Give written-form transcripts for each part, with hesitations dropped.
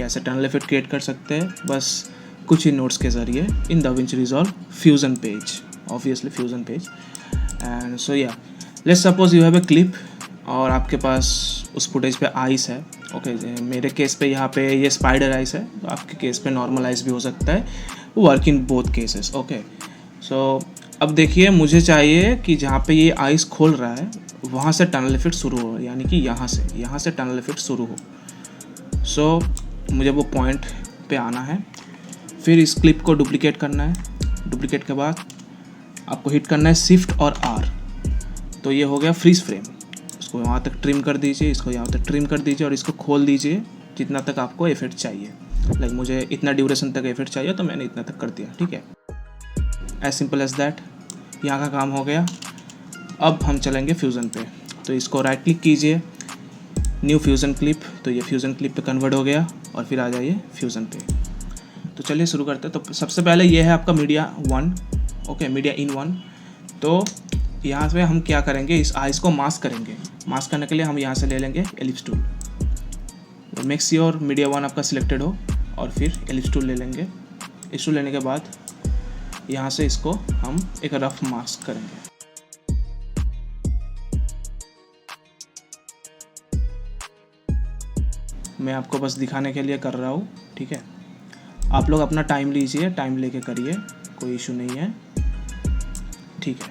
कैसे tunnel effect create कर सकते हैं बस कुछ ही नोट्स के ज़रिए in DaVinci Resolve fusion page, obviously fusion page. And so या let's suppose you have a clip और आपके पास उस फुटेज पे आइस है। ओके मेरे केस पे यहाँ पे ये स्पाइडर आइस है, तो आपके केस पे नॉर्मल आइस भी हो सकता है, work in both cases. Okay so अब देखिए मुझे चाहिए कि जहाँ पे ये आइस खोल रहा है वहाँ से टनल इफेक्ट शुरू हो, यानी कि यहाँ से टनल इफेक्ट शुरू हो। सो मुझे वो पॉइंट पे आना है, फिर इस क्लिप को डुप्लिकेट करना है। डुप्लिकेट के बाद आपको हिट करना है शिफ्ट और R, तो ये हो गया फ्रीज फ्रेम। इसको वहाँ तक ट्रिम कर दीजिए, इसको यहाँ तक ट्रिम कर दीजिए और इसको खोल दीजिए जितना तक आपको इफेक्ट चाहिए। लाइक मुझे इतना ड्यूरेशन तक इफेक्ट चाहिए तो मैंने इतना तक कर दिया, ठीक है। एज सिंपल एज दैट, यहाँ का काम हो गया। अब हम चलेंगे फ्यूज़न पे, तो इसको राइट क्लिक कीजिए, न्यू फ्यूज़न क्लिप, तो ये फ्यूज़न क्लिप पे कन्वर्ट हो गया और फिर आ जाइए फ्यूज़न पे। तो चलिए शुरू करते हैं। तो सबसे पहले ये है आपका मीडिया 1, ओके मीडिया इन 1। तो यहाँ पे हम क्या करेंगे, इस आइस को मास्क करेंगे। मास्क करने के लिए हम यहाँ से ले लेंगे ellipse tool. Make sure media 1 आपका सिलेक्टेड हो और फिर एलिप्स टूल ले लेंगे। एलिप्स टूल लेने के बाद यहाँ से इसको हम एक रफ मास्क करेंगे। मैं आपको बस दिखाने के लिए कर रहा हूँ, ठीक है। आप लोग अपना टाइम लीजिए, टाइम लेके करिए, कोई इशू नहीं है, ठीक है।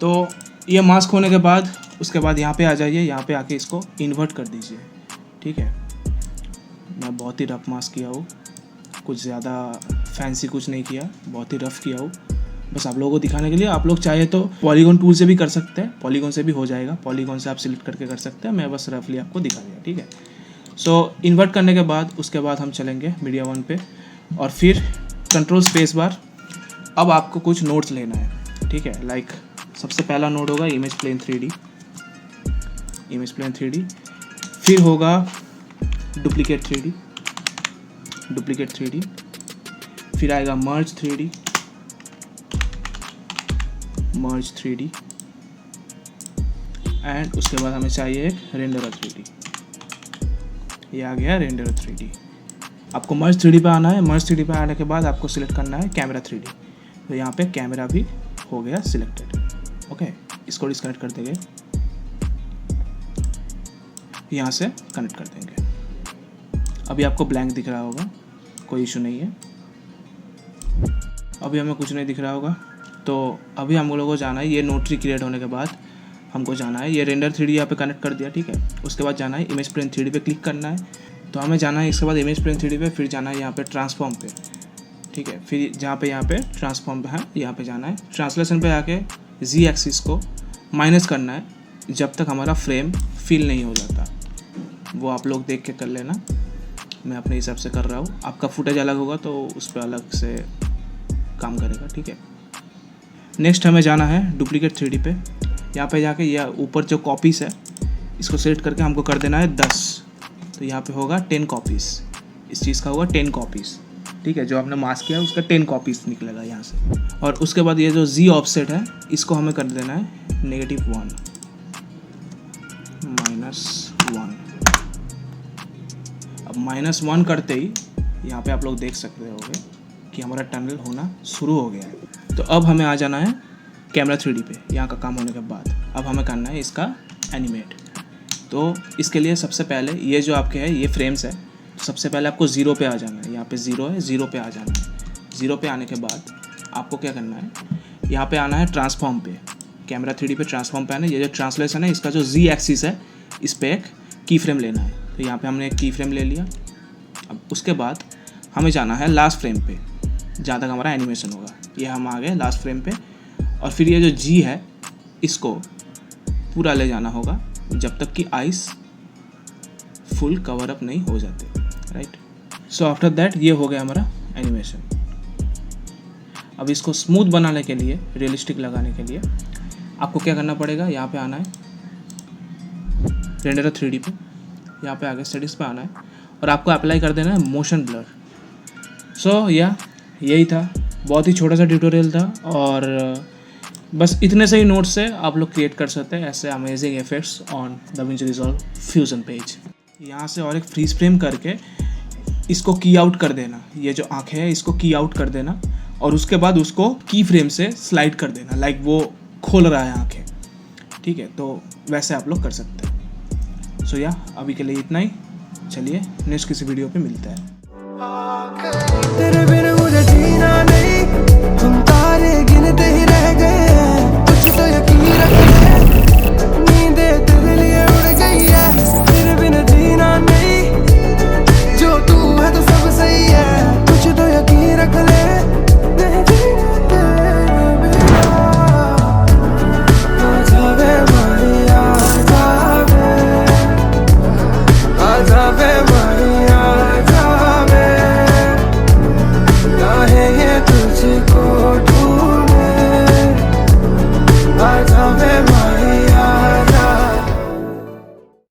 तो ये मास्क होने के बाद उसके बाद यहाँ पे आ जाइए, यहाँ पे आके इसको इन्वर्ट कर दीजिए, ठीक है। मैं बहुत ही रफ मास्क किया हूँ, कुछ ज़्यादा फैंसी कुछ नहीं किया, बहुत ही रफ किया हूँ, बस आप लोगों को दिखाने के लिए। आप लोग चाहे तो पॉलीगॉन टूल से भी कर सकते हैं, पॉलीगॉन से भी हो जाएगा, पॉलीगॉन से आप सिलेक्ट करके कर सकते हैं। मैं बस रफली आपको दिखा दिया, ठीक है। सो इन्वर्ट करने के बाद उसके बाद हम चलेंगे मीडिया 1 पे और फिर कंट्रोल स्पेस बार। अब आपको कुछ नोट्स लेना है, ठीक है। लाइक सबसे पहला नोड होगा image plane 3D, image plane 3D। फिर होगा डुप्लीकेट 3D, डुप्लीकेट 3D। फिर आएगा मर्ज 3D, मर्ज 3D। एंड उसके बाद हमें चाहिए एक रेंडर 3D। ये आ गया रेंडर 3D। आपको मर्ज 3D पे आना है। मर्ज 3D पे आने के बाद आपको सिलेक्ट करना है कैमरा 3D। तो यहाँ पे कैमरा भी हो गया सिलेक्टेड, ओके। इसको डिस्कनेक्ट कर देंगे, यहाँ से कनेक्ट कर देंगे। अभी आपको ब्लैंक दिख रहा होगा, कोई इशू नहीं है। अभी हमें कुछ नहीं दिख रहा होगा, तो अभी हम लोगों को जाना है, ये नोट ट्री क्रिएट होने के बाद हमको जाना है, ये रेंडर 3D यहाँ पे कनेक्ट कर दिया, ठीक है। उसके बाद जाना है इमेज प्लेन 3D पे क्लिक करना है। तो हमें जाना है इसके बाद इमेज प्लेन 3D पे, फिर जाना है यहाँ पे ट्रांसफॉर्म पे, ठीक है। फिर जहाँ पे यहाँ पे ट्रांसफॉर्म पे है, यहाँ पे जाना है ट्रांसलेशन पे आके Z एक्सिस को माइनस करना है जब तक हमारा फ्रेम फिल नहीं हो जाता। वो आप लोग देख के कर लेना, मैं अपने हिसाब से कर रहा हूँ। आपका फुटेज अलग होगा तो उस पर अलग से काम करेगा, ठीक है। नेक्स्ट हमें जाना है डुप्लीकेट 3D पे। यहाँ पे जाके यह ऊपर जो कॉपीज़ है इसको सेलेक्ट करके हमको कर देना है 10। तो यहाँ पे होगा 10 कॉपीज़, इस चीज़ का होगा 10 कॉपीज़, ठीक है। जो आपने मास्क किया उसका 10 कॉपीज़ निकलेगा यहाँ से। और उसके बाद ये जो Z ऑफसेट है इसको हमें कर देना है -1, -1। अब -1 करते ही यहाँ पे आप लोग देख सकते होंगे कि हमारा टनल होना शुरू हो गया है। तो अब हमें आ जाना है कैमरा 3D पे। यहाँ का काम होने के बाद अब हमें करना है इसका एनिमेट। तो इसके लिए सबसे पहले ये जो आपके है ये फ्रेम्स है, तो सबसे पहले आपको 0 पे आ जाना है। यहाँ पे 0 है, 0 पे आ जाना है। 0 पे आने के बाद आपको क्या करना है, यहाँ पे आना है ट्रांसफॉर्म पे, कैमरा 3D पे ट्रांसफॉर्म पे आना है। ये जो ट्रांसलेशन है इसका जो Z एक्सिस है इस पर एक की फ्रेम लेना है। तो यहाँ पे हमने एक की फ्रेम ले लिया। अब उसके बाद हमें जाना है लास्ट फ्रेम पे, जहाँ तक हमारा एनिमेशन होगा। ये हम आ गए लास्ट फ्रेम पे और फिर ये जो G है इसको पूरा ले जाना होगा जब तक कि आइस फुल कवर अप नहीं हो जाते, राइट। सो आफ्टर दैट ये हो गया हमारा एनिमेशन। अब इसको स्मूथ बनाने के लिए, रियलिस्टिक लगाने के लिए आपको क्या करना पड़ेगा, यहाँ पे आना है रेंडर 3D पे, यहाँ पे आगे सेटिंग्स पे आना है और आपको अप्लाई कर देना है मोशन ब्लर। सो यही था, बहुत ही छोटा सा ट्यूटोरियल था और बस इतने से ही नोट्स से आप लोग क्रिएट कर सकते हैं ऐसे amazing effects on DaVinci Resolve fusion page. यहाँ से और एक फ्रीज फ्रेम करके इसको की आउट कर देना, ये जो आँखें हैं इसको की आउट कर देना, और उसके बाद उसको की फ्रेम से स्लाइड कर देना, लाइक वो खोल रहा है आँखें, ठीक है। तो वैसे आप लोग कर सकते हैं। सो या अभी के लिए इतना ही, चलिए नेक्स्ट किसी वीडियो पे मिलते हैं।